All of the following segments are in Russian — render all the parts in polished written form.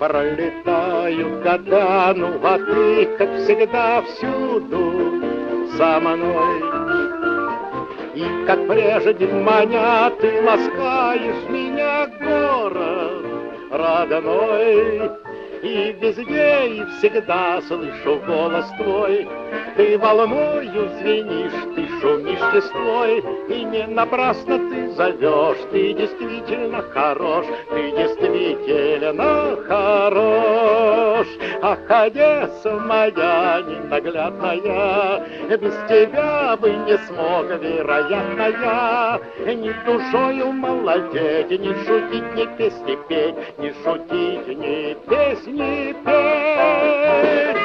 Пролетают года, ну а ты, как всегда, всюду со мной. И как прежде маня, ты ласкаешь меня, город родной. И везде, и всегда слышу голос твой. Ты волною звенишь, ты шумишь листвой. И не напрасно ты зовешь, ты действительно хорош, ты действительно хорош. Ах, Одесса моя ненаглядная, без тебя бы не смог, вероятно, я ни душою молодеть, ни шутить, ни песни петь, ни шутить, ни песни петь.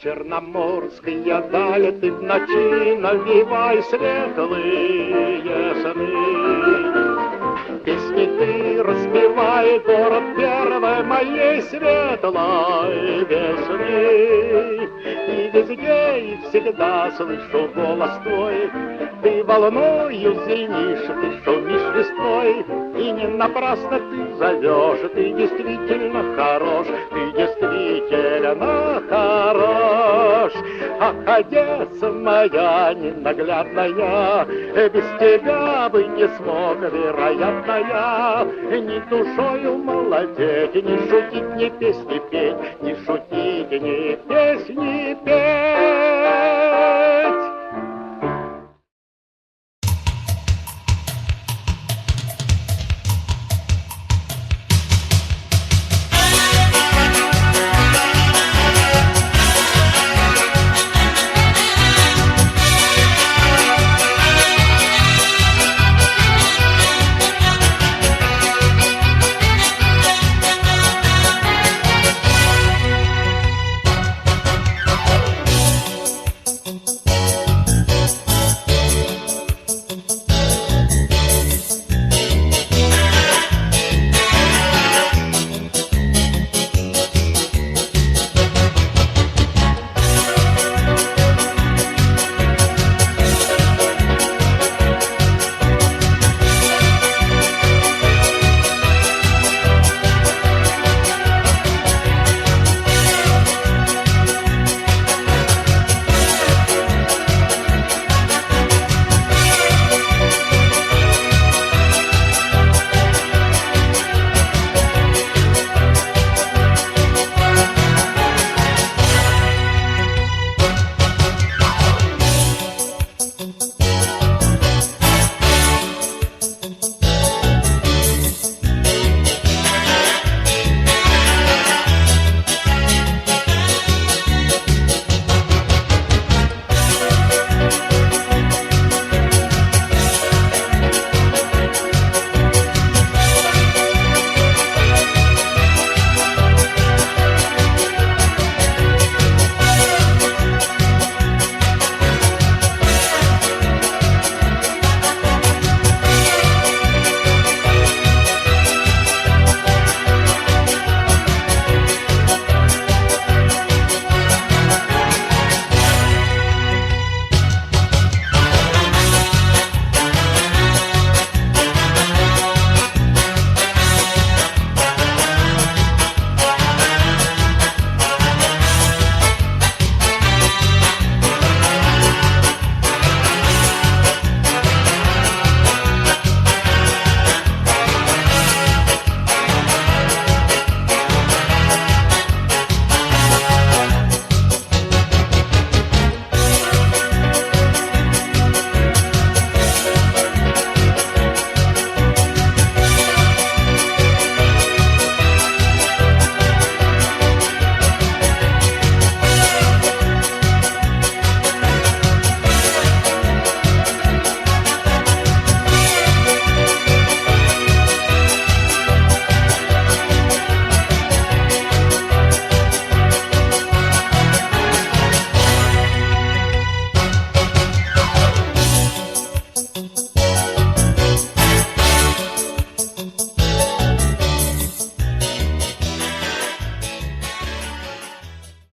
Черноморская даль, ты в ночи навевай светлые сны. Песни ты распевай, город первой моей светлой весны. И везде, и всегда слышу голос твой. Ты волною звенишь, ты шумишь листвой. И не напрасно ты зовешь, ты действительно хорош, ты действительно хорош. Ах, Одесса моя ненаглядная, без тебя бы не смог, вероятно, я ни душою молодеть, ни шутить, ни песни петь, ни шутить, ни песни петь.